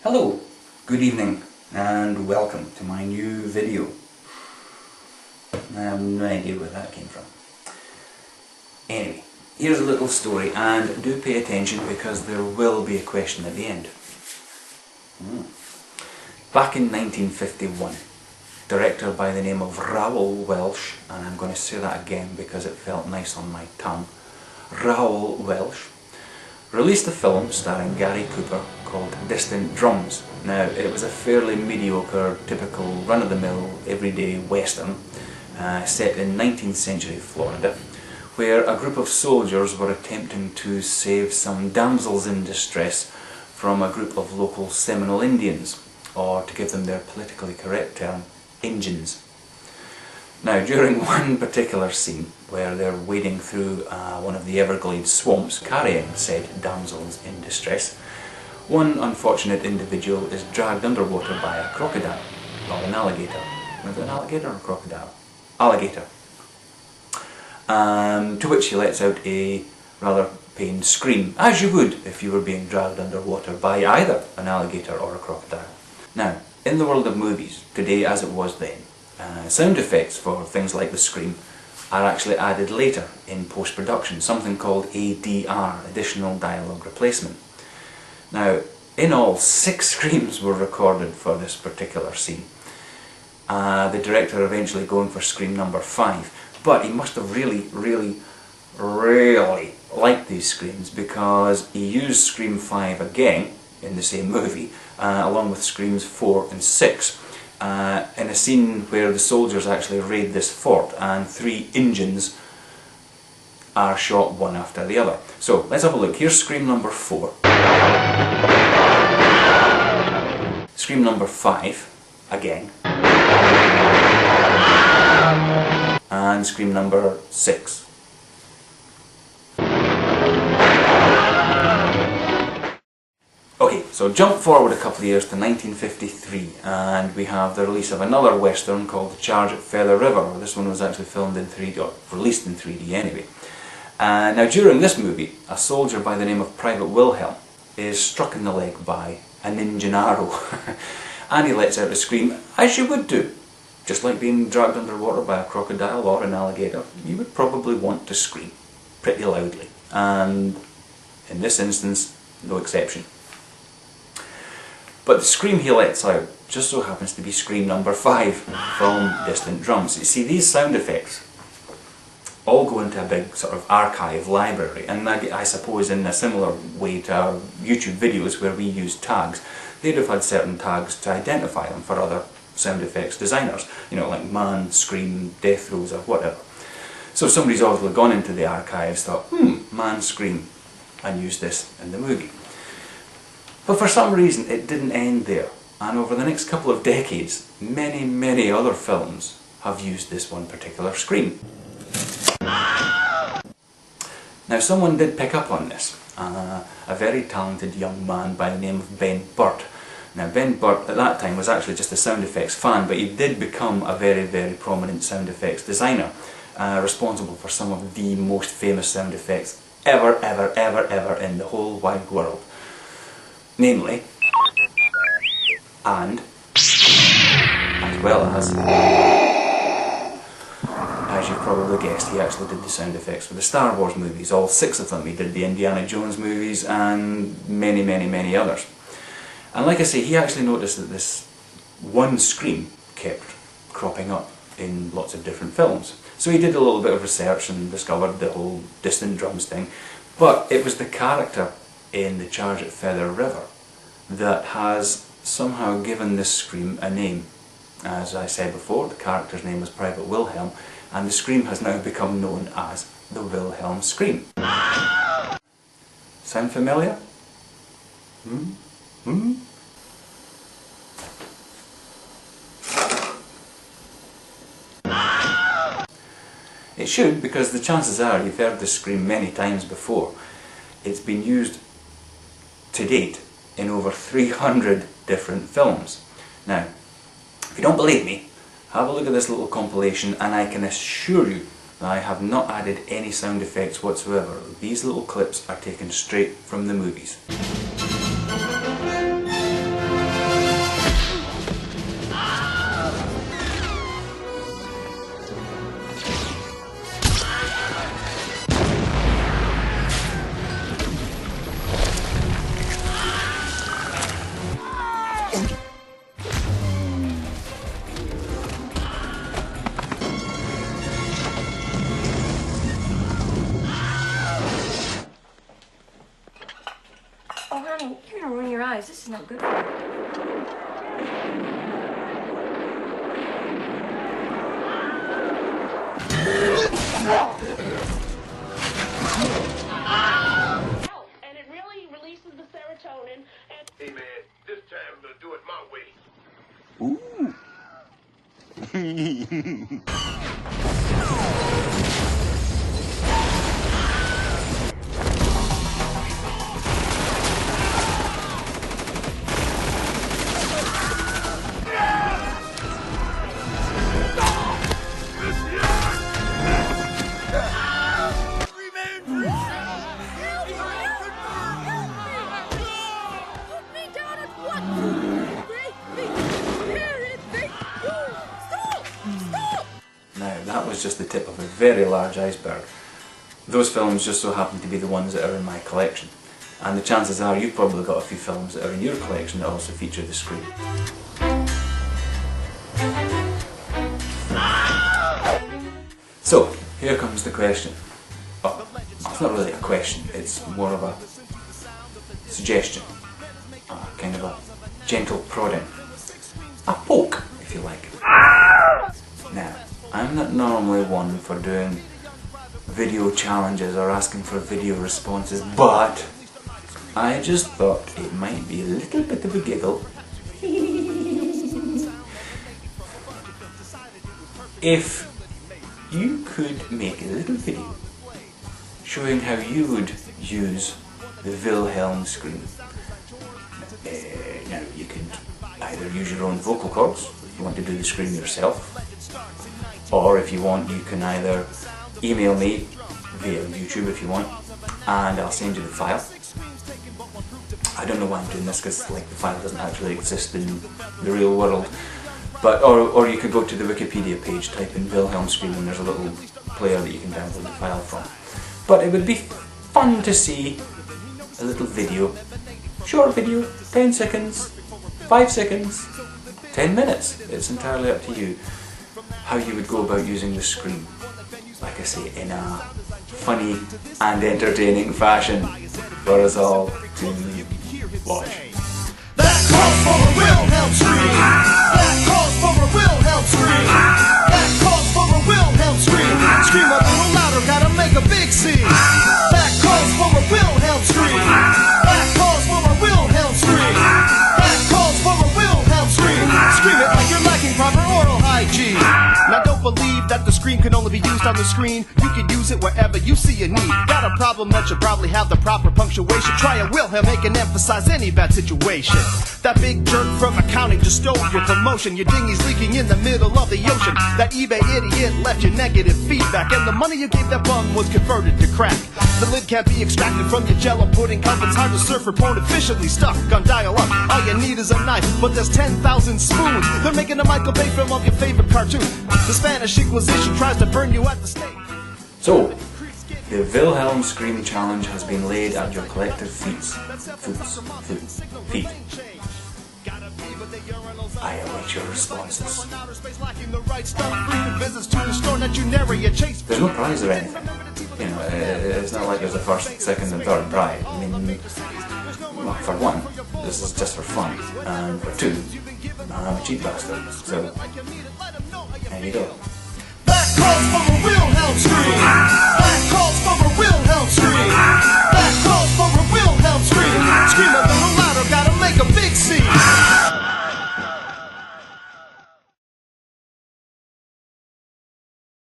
Hello, good evening and welcome to my new video. I have no idea where that came from. Anyway, here's a little story and do pay attention because there will be a question at the end. Back in 1951, director by the name of Raoul Welch, and I'm going to say that again because it felt nice on my tongue, Raoul Welch, released a film starring Gary Cooper called Distant Drums. Now, it was a fairly mediocre, typical run-of-the-mill, everyday western set in 19th century Florida, where a group of soldiers were attempting to save some damsels in distress from a group of local Seminole Indians, or to give them their politically correct term, Injuns. Now, during one particular scene where they're wading through one of the Everglades swamps carrying said damsels in distress, one unfortunate individual is dragged underwater by a crocodile, or an alligator. Was it an alligator or a crocodile? Alligator. To which he lets out a rather pained scream, as you would if you were being dragged underwater by either an alligator or a crocodile. Now, in the world of movies, today as it was then, sound effects for things like the scream are actually added later in post-production, something called ADR, Additional Dialogue Replacement. Now, in all, 6 screams were recorded for this particular scene. The director eventually going for scream number 5, but he must have really liked these screams, because he used scream 5 again in the same movie, along with screams 4 and 6. In a scene where the soldiers actually raid this fort and 3 Injuns are shot one after the other. So let's have a look. Here's scream number 4. Scream number 5 again. And scream number 6. Okay, so jump forward a couple of years to 1953 and we have the release of another western called Charge at Feather River. This one was actually filmed in 3D, or released in 3D anyway. Now during this movie, a soldier by the name of Private Wilhelm is struck in the leg by an Injun arrow and he lets out a scream, as you would do. Just like being dragged underwater by a crocodile or an alligator, you would probably want to scream pretty loudly, and in this instance, no exception. But the scream he lets out just so happens to be scream number 5 from Distant Drums. You see, these sound effects all go into a big sort of archive library, and I suppose in a similar way to our YouTube videos where we use tags, they'd have had certain tags to identify them for other sound effects designers, you know, like man, scream, death throes or whatever. So somebody's obviously gone into the archives, thought, man, scream, and used this in the movie. But for some reason it didn't end there, and over the next couple of decades many other films have used this one particular scream. Now someone did pick up on this, a very talented young man by the name of Ben Burtt. Now Ben Burtt at that time was actually just a sound effects fan, but he did become a very prominent sound effects designer, responsible for some of the most famous sound effects ever in the whole wide world. Namely, and as well as you've probably guessed, he actually did the sound effects for the Star Wars movies, all 6 of them. He did the Indiana Jones movies and many others. And like I say, he actually noticed that this one scream kept cropping up in lots of different films. So he did a little bit of research and discovered the whole Distant Drums thing, but it was the character in the Charge at Feather River that has somehow given this scream a name. As I said before, the character's name was Private Wilhelm, and the scream has now become known as the Wilhelm Scream. Sound familiar? It should, because the chances are you've heard this scream many times before. It's been used to date in over 300 different films. Now, if you don't believe me, have a look at this little compilation and I can assure you that I have not added any sound effects whatsoever. These little clips are taken straight from the movies. not good for you. And it really releases the serotonin and... Hey man, this time we'll do it my way. Ooh. Now, that was just the tip of a very large iceberg. Those films just so happen to be the ones that are in my collection. And the chances are you've probably got a few films that are in your collection that also feature the screen. So, here comes the question. Oh, it's not really a question, it's more of a suggestion. Kind of a gentle prodding. A poke, if you like. Now, I'm not normally one for doing video challenges or asking for video responses, but I just thought it might be a little bit of a giggle if you could make a little video showing how you would use the Wilhelm scream. Now, you could either use your own vocal cords if you want to do the scream yourself, or if you want, you can either email me via YouTube if you want, and I'll send you the file. I don't know why I'm doing this because like the file doesn't actually exist in the real world, but or you could go to the Wikipedia page, type in Wilhelm scream, and there's a little player that you can download the file from. But it would be fun to see a little video, short video, 10 seconds, 5 seconds, 10 minutes. It's entirely up to you how you would go about using the screen. Like I say, in a funny and entertaining fashion for us all to watch. That calls for a Wilhelm scream. That calls for a Wilhelm scream. That calls for a Wilhelm scream. Scream a little louder, gotta make a big scene. That calls for a Wilhelm scream. That calls for a Wilhelm scream. That calls for a Wilhelm scream. Scream it like you're lacking proper oral hygiene. Now don't believe that the scream can only be used on the screen. You can use it wherever you see a need. Got a problem that should probably have the proper punctuation. Try a Wilhelm, it can emphasize any bad situation. That big jerk from accounting just stole your promotion. Your dinghy's leaking in the middle of the ocean. That eBay idiot left you negative feedback, and the money you gave that bum was converted to crack. The lid can't be extracted from your jello pudding cup. It's hard to serve for porn efficiently stuck on dial-up. All you need is a knife, but there's 10,000 spoons. They're making a Michael Bay film of your favorite cartoon. The Spanish Inquisition tries to burn you at the stake. So, the Wilhelm Scream Challenge has been laid at your collective feet. I await your responses. There's no prize or anything. You know, it's not like there's a first, second and third prize. I mean, well, for one, this is just for fun. And for two, I'm a cheap bastard. So, there you go. That calls for a Wilhelm scream.